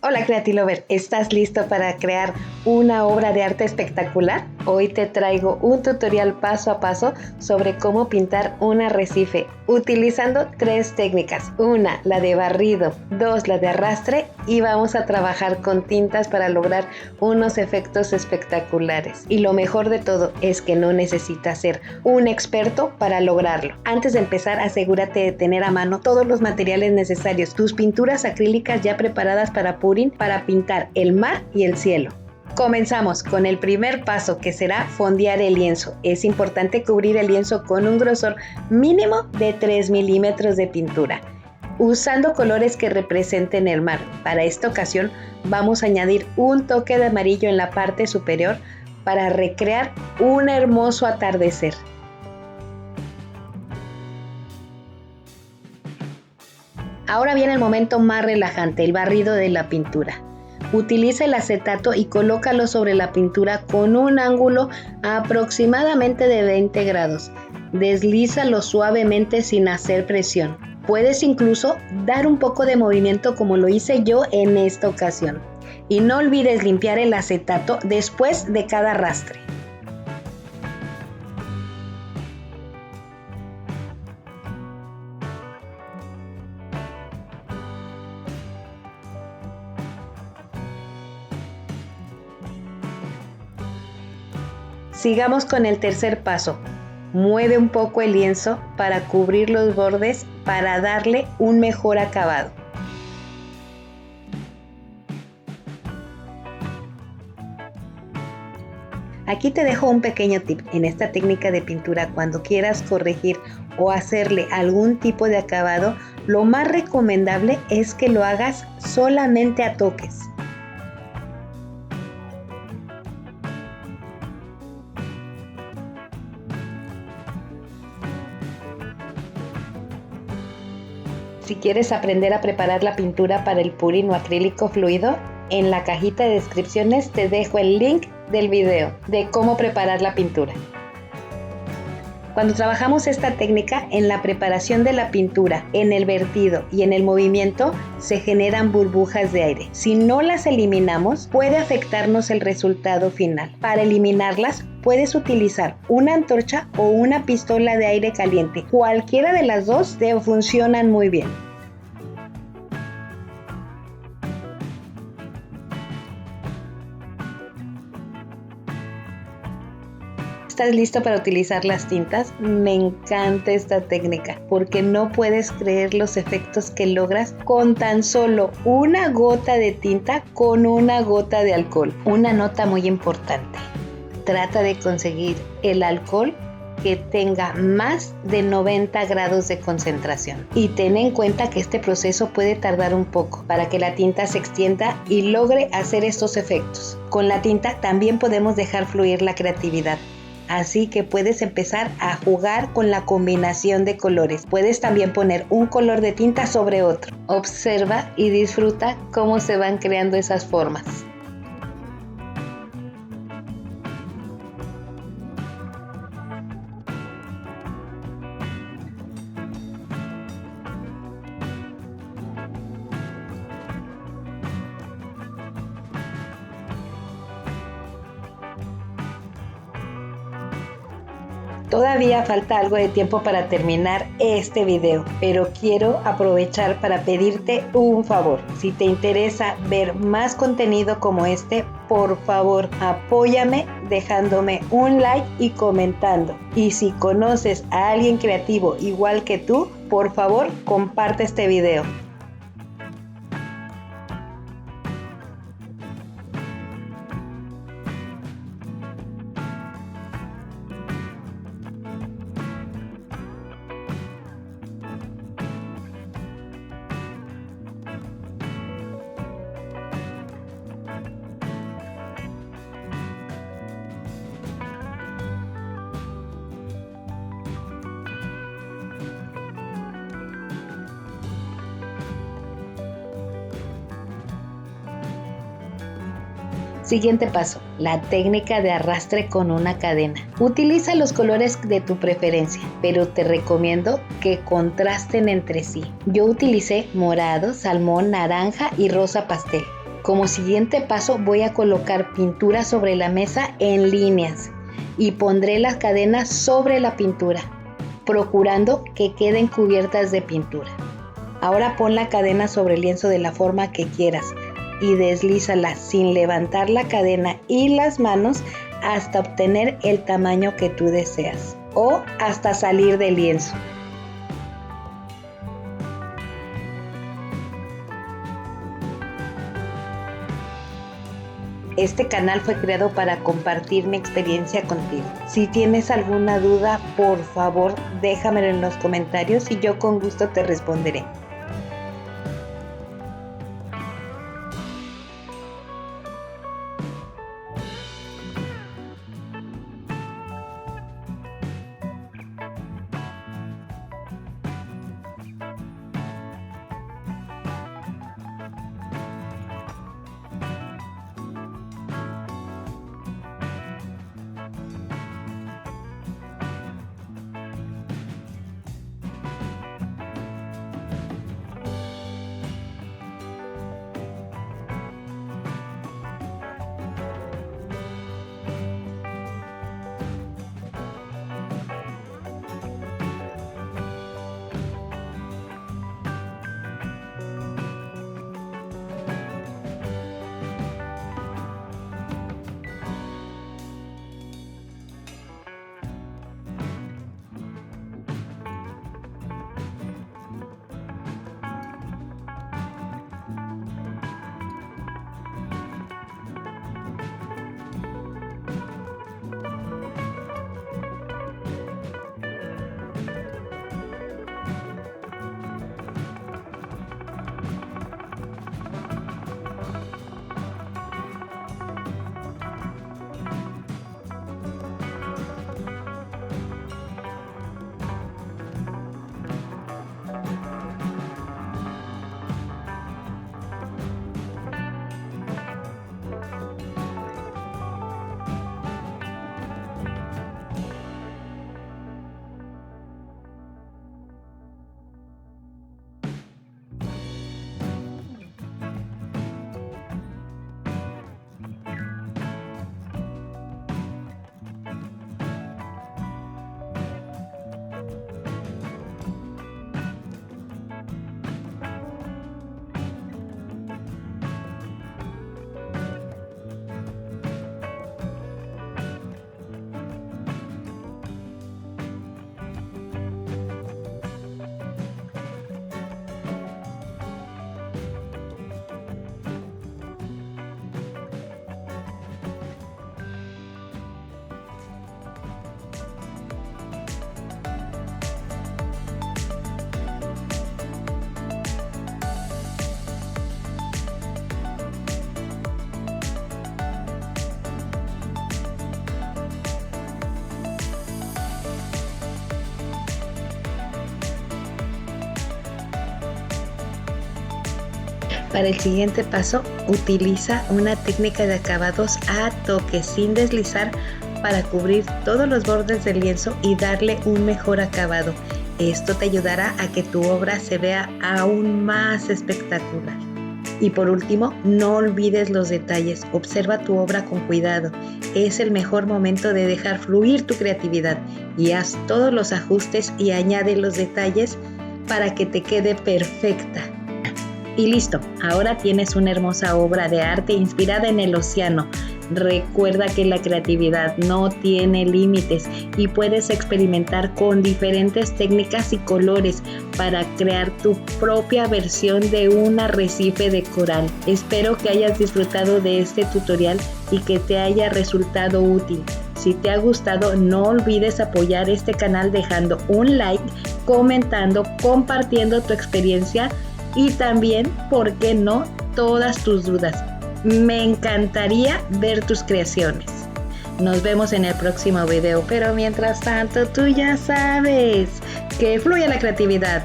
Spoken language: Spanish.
Hola Creatilover, ¿estás listo para crear una obra de arte espectacular? Hoy te traigo un tutorial paso a paso sobre cómo pintar un arrecife utilizando 3 técnicas. 1, la de barrido, 2, la de arrastre y vamos a trabajar con tintas para lograr unos efectos espectaculares. Y lo mejor de todo es que no necesitas ser un experto para lograrlo. Antes de empezar, asegúrate de tener a mano todos los materiales necesarios, tus pinturas acrílicas ya preparadas para pintar el mar y el cielo. Comenzamos con el primer paso, que será fondear el lienzo. Es importante cubrir el lienzo con un grosor mínimo de 3 milímetros de pintura, usando colores que representen el mar. Para esta ocasión vamos a añadir un toque de amarillo en la parte superior para recrear un hermoso atardecer. Ahora viene el momento más relajante, el barrido de la pintura. Utiliza el acetato y colócalo sobre la pintura con un ángulo aproximadamente de 20 grados. Deslízalo suavemente sin hacer presión. Puedes incluso dar un poco de movimiento como lo hice yo en esta ocasión. Y no olvides limpiar el acetato después de cada arrastre. Sigamos con el tercer paso. Mueve un poco el lienzo para cubrir los bordes para darle un mejor acabado. Aquí te dejo un pequeño tip. En esta técnica de pintura, cuando quieras corregir o hacerle algún tipo de acabado, lo más recomendable es que lo hagas solamente a toques. Si quieres aprender a preparar la pintura para el purín o acrílico fluido, en la cajita de descripciones te dejo el link del video de cómo preparar la pintura. Cuando trabajamos esta técnica, en la preparación de la pintura, en el vertido y en el movimiento, se generan burbujas de aire. Si no las eliminamos, puede afectarnos el resultado final. Para eliminarlas, puedes utilizar una antorcha o una pistola de aire caliente. Cualquiera de las dos te funcionan muy bien. ¿Estás listo para utilizar las tintas? Me encanta esta técnica porque no puedes creer los efectos que logras con tan solo una gota de tinta con una gota de alcohol. Una nota muy importante: trata de conseguir el alcohol que tenga más de 90 grados de concentración. Y ten en cuenta que este proceso puede tardar un poco para que la tinta se extienda y logre hacer estos efectos. Con la tinta también podemos dejar fluir la creatividad. Así que puedes empezar a jugar con la combinación de colores. Puedes también poner un color de tinta sobre otro. Observa y disfruta cómo se van creando esas formas. Todavía falta algo de tiempo para terminar este video, pero quiero aprovechar para pedirte un favor. Si te interesa ver más contenido como este, por favor, apóyame dejándome un like y comentando. Y si conoces a alguien creativo igual que tú, por favor, comparte este video. Siguiente paso, la técnica de arrastre con una cadena. Utiliza los colores de tu preferencia, pero te recomiendo que contrasten entre sí. Yo utilicé morado, salmón, naranja y rosa pastel. Como siguiente paso voy a colocar pintura sobre la mesa en líneas y pondré las cadenas sobre la pintura, procurando que queden cubiertas de pintura. Ahora pon la cadena sobre el lienzo de la forma que quieras y deslízala sin levantar la cadena y las manos hasta obtener el tamaño que tú deseas o hasta salir del lienzo. Este canal fue creado para compartir mi experiencia contigo. Si tienes alguna duda, por favor, déjamelo en los comentarios y yo con gusto te responderé. Para el siguiente paso, utiliza una técnica de acabados a toque sin deslizar para cubrir todos los bordes del lienzo y darle un mejor acabado. Esto te ayudará a que tu obra se vea aún más espectacular. Y por último, no olvides los detalles. Observa tu obra con cuidado. Es el mejor momento de dejar fluir tu creatividad y haz todos los ajustes y añade los detalles para que te quede perfecta. Y listo, ahora tienes una hermosa obra de arte inspirada en el océano. Recuerda que la creatividad no tiene límites y puedes experimentar con diferentes técnicas y colores para crear tu propia versión de un arrecife de coral. Espero que hayas disfrutado de este tutorial y que te haya resultado útil. Si te ha gustado, no olvides apoyar este canal dejando un like, comentando, compartiendo tu experiencia y también, ¿por qué no?, todas tus dudas. Me encantaría ver tus creaciones. Nos vemos en el próximo video, pero mientras tanto tú ya sabes que fluye la creatividad.